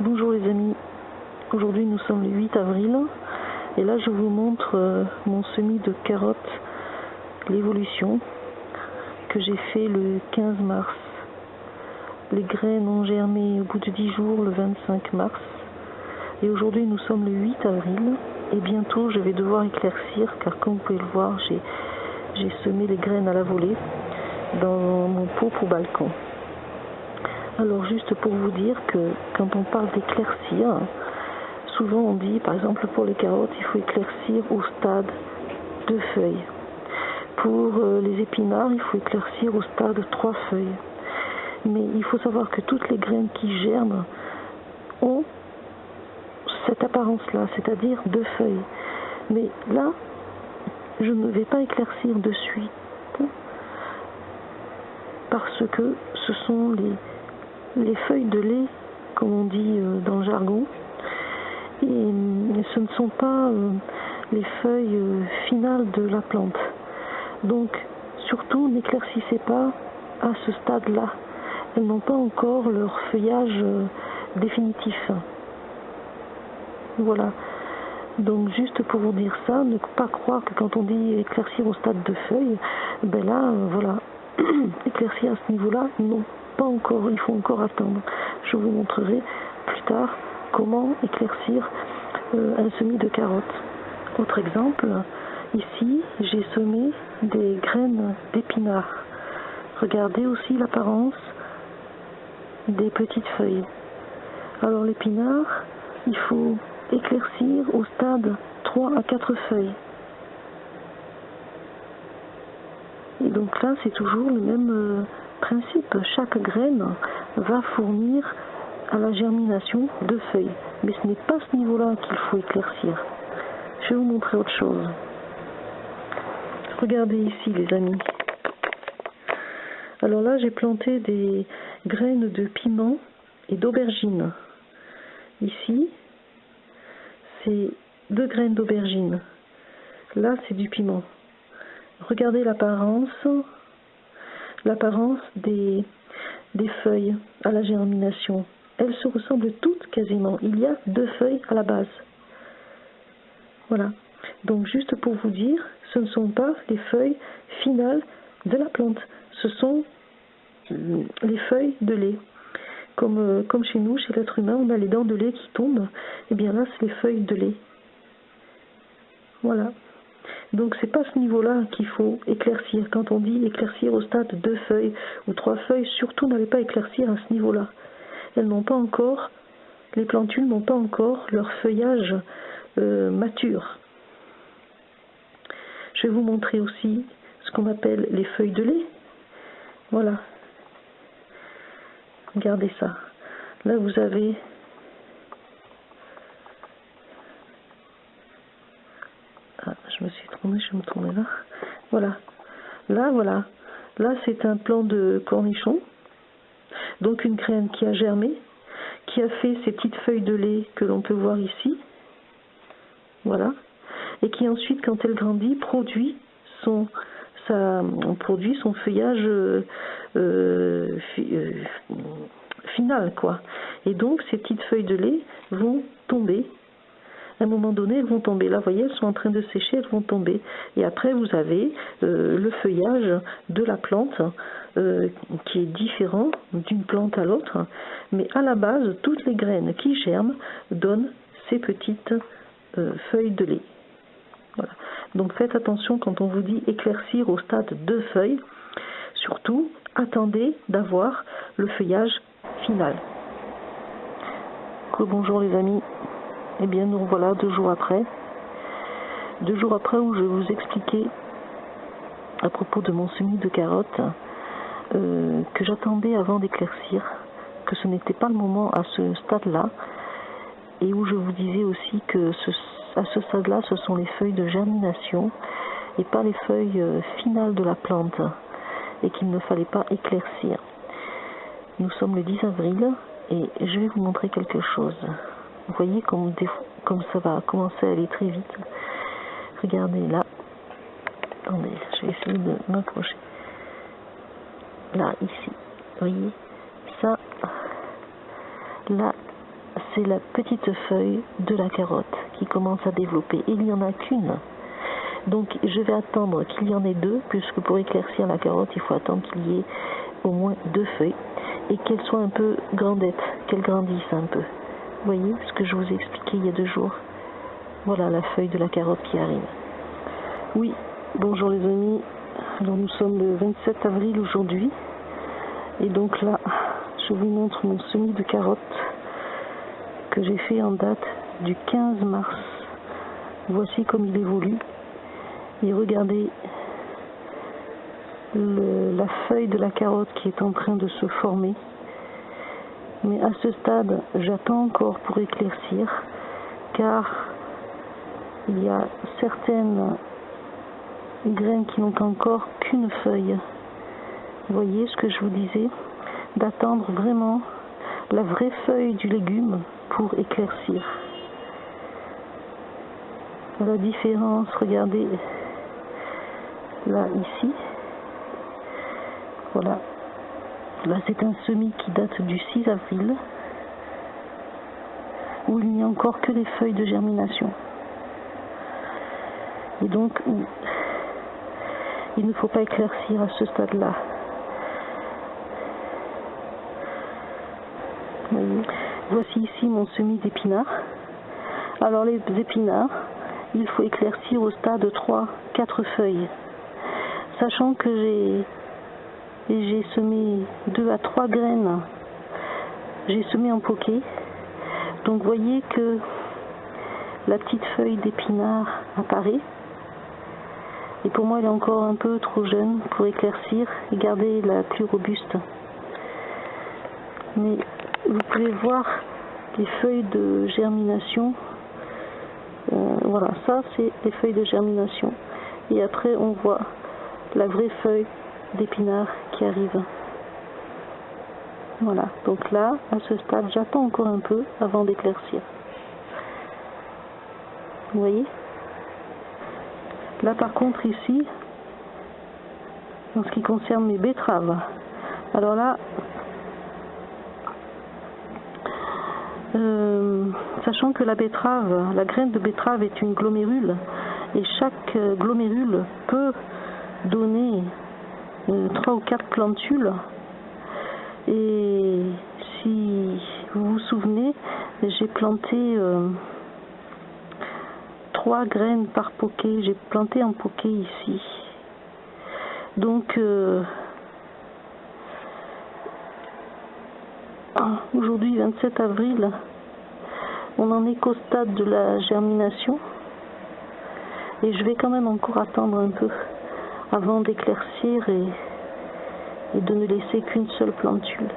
Bonjour les amis, aujourd'hui nous sommes le 8 avril et là je vous montre mon semis de carottes, l'évolution que j'ai fait le 15 mars. Les graines ont germé au bout de 10 jours le 25 mars et aujourd'hui nous sommes le 8 avril et bientôt je vais devoir éclaircir car comme vous pouvez le voir j'ai semé les graines à la volée dans mon pot pour balcon. Alors juste pour vous dire que quand on parle d'éclaircir, souvent on dit par exemple pour les carottes il faut éclaircir au stade de feuilles. Pour les épinards il faut éclaircir au stade 3 feuilles. Mais il faut savoir que toutes les graines qui germent ont cette apparence-là, c'est-à-dire 2 feuilles. Mais là, je ne vais pas éclaircir de suite parce que ce sont les feuilles de lait, comme on dit dans le jargon, et ce ne sont pas les feuilles finales de la plante. Donc, surtout, n'éclaircissez pas à ce stade-là. Elles n'ont pas encore leur feuillage définitif. Voilà. Donc, juste pour vous dire ça, ne pas croire que quand on dit éclaircir au stade de feuilles, ben là, voilà, éclaircir à ce niveau-là, non. Pas encore, il faut encore attendre. Je vous montrerai plus tard comment éclaircir un semis de carottes. Autre exemple, ici j'ai semé des graines d'épinards. Regardez aussi l'apparence des petites feuilles. Alors l'épinard, il faut éclaircir au stade 3 à 4 feuilles. Et donc là c'est toujours le même principe, chaque graine va fournir à la germination 2 feuilles. Mais ce n'est pas ce niveau-là qu'il faut éclaircir. Je vais vous montrer autre chose. Regardez ici les amis. Alors là j'ai planté des graines de piment et d'aubergine. Ici c'est 2 graines d'aubergine. Là c'est du piment. Regardez l'apparence des feuilles à la germination. Elles se ressemblent toutes quasiment. Il y a 2 feuilles à la base. Voilà. Donc juste pour vous dire, ce ne sont pas les feuilles finales de la plante. Ce sont les feuilles de lait. Comme chez nous, chez l'être humain, on a les dents de lait qui tombent. Et bien là, c'est les feuilles de lait. Voilà. Donc c'est pas ce niveau-là qu'il faut éclaircir. Quand on dit éclaircir au stade 2 feuilles ou 3 feuilles, surtout n'allez pas éclaircir à ce niveau-là. Elles n'ont pas encore, les plantules n'ont pas encore leur feuillage mature. Je vais vous montrer aussi ce qu'on appelle les feuilles de lait. Voilà. Regardez ça. Là vous avez je me suis trompée, je vais me tourner là. Voilà. Là, voilà. Là, c'est un plant de cornichon. Donc une graine qui a germé, qui a fait ces petites feuilles de lait que l'on peut voir ici. Voilà. Et qui ensuite, quand elle grandit, produit son feuillage final, quoi. Et donc, ces petites feuilles de lait vont tomber. À un moment donné, elles vont tomber. Là, vous voyez, elles sont en train de sécher, elles vont tomber. Et après, vous avez le feuillage de la plante qui est différent d'une plante à l'autre. Mais à la base, toutes les graines qui germent donnent ces petites feuilles de lait. Voilà. Donc faites attention quand on vous dit éclaircir au stade 2 feuilles. Surtout, attendez d'avoir le feuillage final. Bonjour les amis. Eh bien nous voilà 2 jours après. 2 jours après où je vais vous expliquer à propos de mon semis de carottes que j'attendais avant d'éclaircir, que ce n'était pas le moment à ce stade-là, et où je vous disais aussi que à ce stade-là, ce sont les feuilles de germination et pas les feuilles finales de la plante, et qu'il ne fallait pas éclaircir. Nous sommes le 10 avril et je vais vous montrer quelque chose. Vous voyez comme ça va commencer à aller très vite. Regardez là. Attendez, je vais essayer de m'approcher. Là, ici. Vous voyez ça. Là, c'est la petite feuille de la carotte qui commence à développer. Et il n'y en a qu'une. Donc je vais attendre qu'il y en ait deux, puisque pour éclaircir la carotte, il faut attendre qu'il y ait au moins deux feuilles et qu'elles soient un peu grandettes, qu'elles grandissent un peu. Vous voyez ce que je vous ai expliqué il y a 2 jours? Voilà la feuille de la carotte qui arrive. Oui, bonjour les amis. Alors nous sommes le 27 avril aujourd'hui. Et donc là, je vous montre mon semis de carottes que j'ai fait en date du 15 mars. Voici comme il évolue. Et regardez la feuille de la carotte qui est en train de se former. Mais à ce stade, j'attends encore pour éclaircir, car il y a certaines graines qui n'ont encore qu'une feuille. Vous voyez ce que je vous disais, d'attendre vraiment la vraie feuille du légume pour éclaircir. La différence, regardez, là, ici, voilà, là c'est un semis qui date du 6 avril, où il n'y a encore que les feuilles de germination. Et donc, il ne faut pas éclaircir à ce stade-là. Voici ici mon semis d'épinards. Alors les épinards, il faut éclaircir au stade 3-4 feuilles. Sachant que j'ai semé 2 à 3 graines, j'ai semé en poquet. Donc voyez que la petite feuille d'épinard apparaît. Et pour moi elle est encore un peu trop jeune pour éclaircir et garder la plus robuste. Mais vous pouvez voir les feuilles de germination. Voilà, ça c'est les feuilles de germination. Et après on voit la vraie feuille d'épinard qui arrive. Voilà, donc là, à ce stade, j'attends encore un peu avant d'éclaircir. Vous voyez? Là par contre ici, en ce qui concerne mes betteraves, alors là, sachant que la betterave, la graine de betterave est une glomérule, et chaque glomérule peut donner 3 ou 4 plantules. Et si vous vous souvenez, j'ai planté 3 graines par poquet, j'ai planté un poquet ici. Donc aujourd'hui 27 avril, on en est qu'au stade de la germination et je vais quand même encore attendre un peu avant d'éclaircir et de ne laisser qu'une seule plantule.